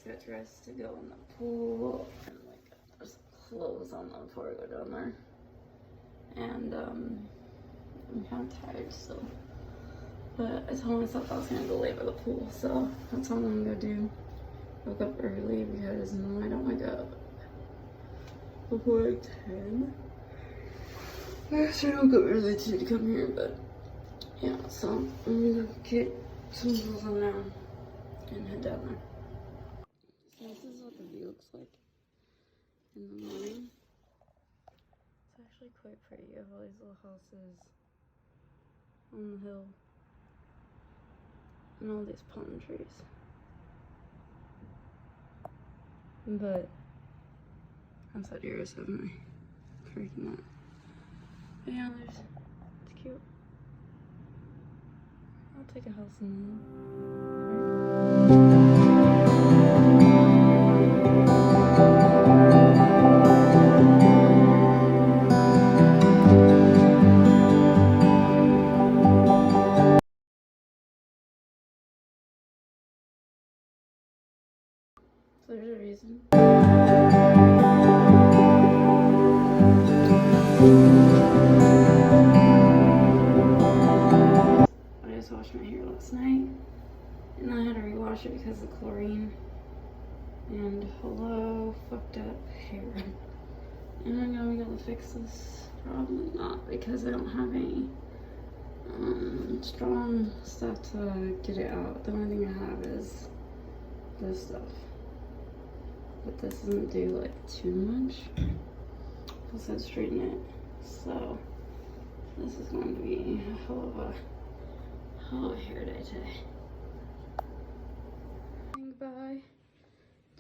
got dressed to go in the pool, and like there's clothes on them before I go down there. And I'm kind of tired still, but I told myself I was gonna go lay by the pool, so that's what I'm gonna go do. Woke up early because no, I don't wake up before 10. I actually woke up early too to come here, but yeah, so I'm gonna get some clothes on now and head down there. So this is what the view looks like in the morning. It's actually quite pretty. You have all these little houses on the hill and all these palm trees. But outside here is having me freaking out. But yeah, it's cute. I'll take a house in so there's a reason. I just washed my hair last night, and I had to rewash it because of chlorine. And hello, fucked up hair. Am I gonna be able to fix this? Probably not, because I don't have any strong stuff to get it out. The only thing I have is this stuff. But this doesn't do like too much. Plus I straighten it. So this is going to be a hell of a hair day today. Saying goodbye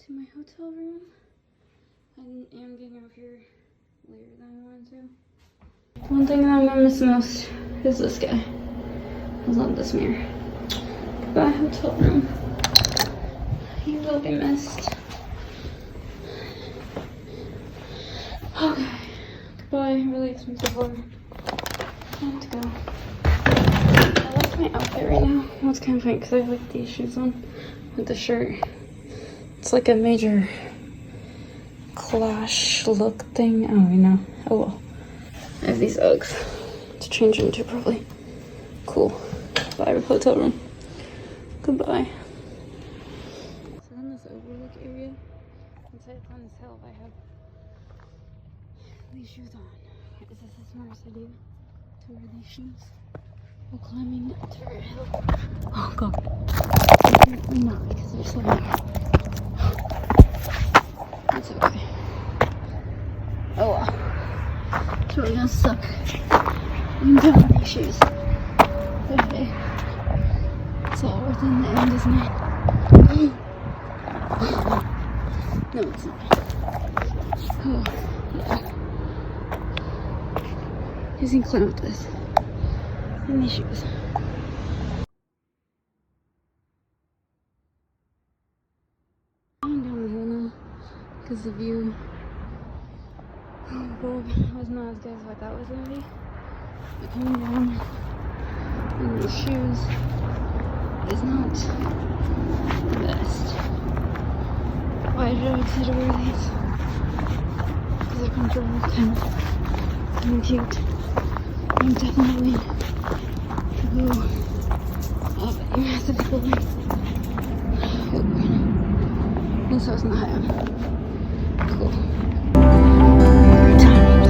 to my hotel room. I am getting out here later than I wanted to. One thing that I'm gonna miss most is this guy. I love this mirror. Goodbye, hotel room. You will be missed. Okay. Goodbye, really expensive one. Time to go. I like my outfit right now. Well, it's kind of funny because I have like these shoes on with the shirt. It's like a major clash look thing. Oh, you know. Oh well. I have these Uggs to change into probably. Cool. Bye, hotel room. Goodbye. So in this overlook area, inside on this hill, I have these shoes on. Is this the smartest idea to wear these shoes while climbing to a hill? Oh god. Apparently not, because they're so high. That's okay. Oh well. It's really gonna suck. I'm done with these shoes. But hey, it's all worth it in the end, isn't it? No, it's not. Oh, yeah. You can climb with this. And these shoes. I'm down the hill now because the view above was not as good as what that was going to be. But coming down in these shoes is not the best. Why did I decide to wear these? Because they're comfortable, kind of cute. I'm definitely to go up a massive building. This was not high. Cool. Good times.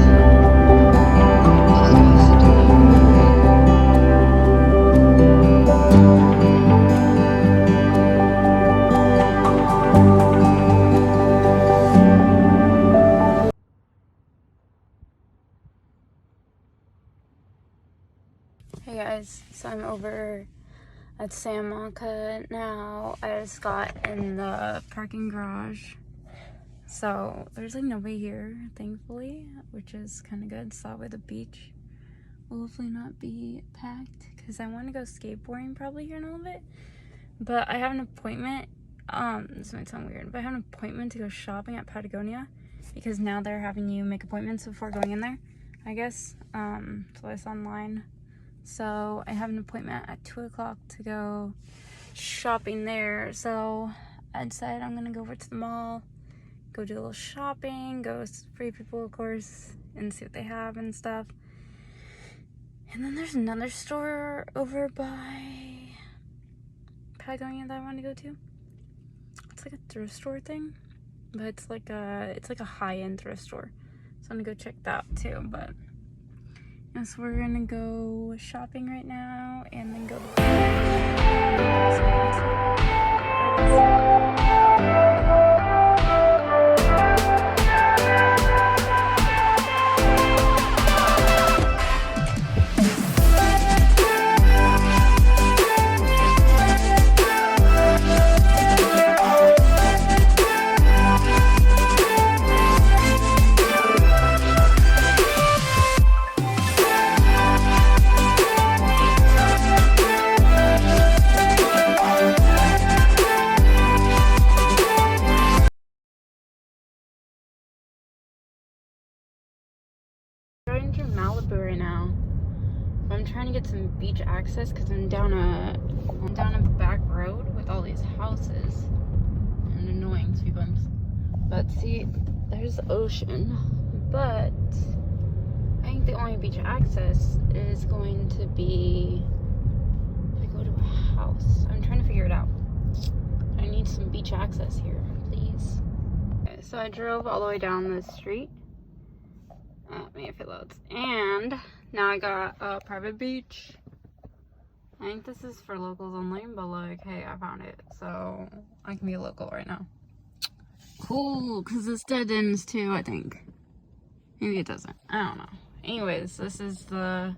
Hey guys, so I'm over at Santa Monica now. I just got in the parking garage, so there's like nobody here, thankfully, which is kind of good. So with the beach will hopefully not be packed because I want to go skateboarding probably here in a little bit. But I have an appointment. This might sound weird, but I have an appointment to go shopping at Patagonia because now they're having you make appointments before going in there, I guess. So it's online. So I have an appointment at 2 o'clock to go shopping there. So I decided I'm gonna go over to the mall, go do a little shopping, go Free People, of course, and see what they have and stuff. And then there's another store over by Patagonia that I want to go to. It's like a thrift store thing, but it's like a high-end thrift store. So I'm gonna go check that out too. But yeah, so we're gonna go shopping right now and then go to driving through Malibu right now. I'm trying to get some beach access because I'm down a back road with all these houses and annoying speed bumps. But see, there's the ocean. But I think the only beach access is going to be if I go to a house. I'm trying to figure it out. I need some beach access here, please. Okay, so I drove all the way down the street. Me if it loads. And now I got a private beach. I think this is for locals only, but like, hey, I found it. So I can be a local right now. Cool, because this dead ends too, I think. Maybe it doesn't. I don't know. Anyways, this is the...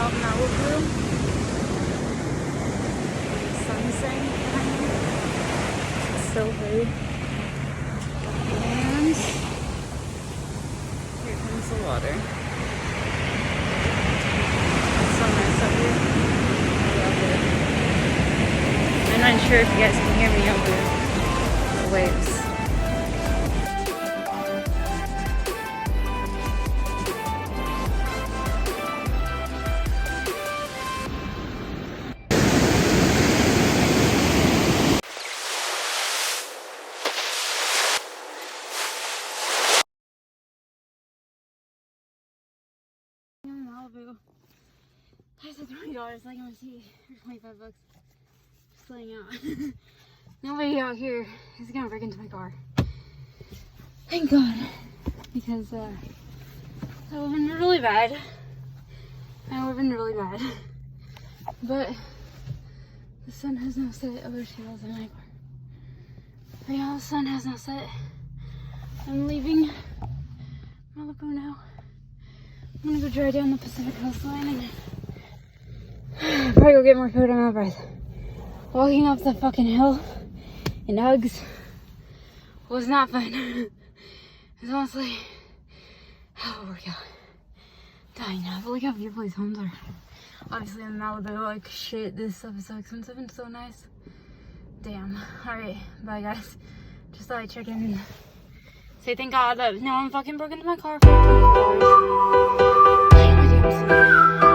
Malibu. Sunset. It's so pretty. And here comes the water. It's so nice up here. I love it. I'm not sure if you guys can hear me over the waves. Malibu. I said $20 like I'm see for $25. Just laying out. Nobody out here is gonna break into my car. Thank God. Because that would have been really bad. That would have been really bad. But the sun has now set. Oh, there's cables in my car. But yeah, the sun has now set. I'm leaving Malibu now. I'm gonna go drive down the Pacific coastline and probably go get more food. I'm out of breath. Walking up the fucking hill in Uggs was not fun. It was honestly a workout. Dying now, but look how beautiful these homes are. Obviously in Malibu, like shit, this stuff is so expensive and so nice. Damn. Alright, bye guys. Just thought I'd check in and say thank God that no one fucking broke into my car for $2.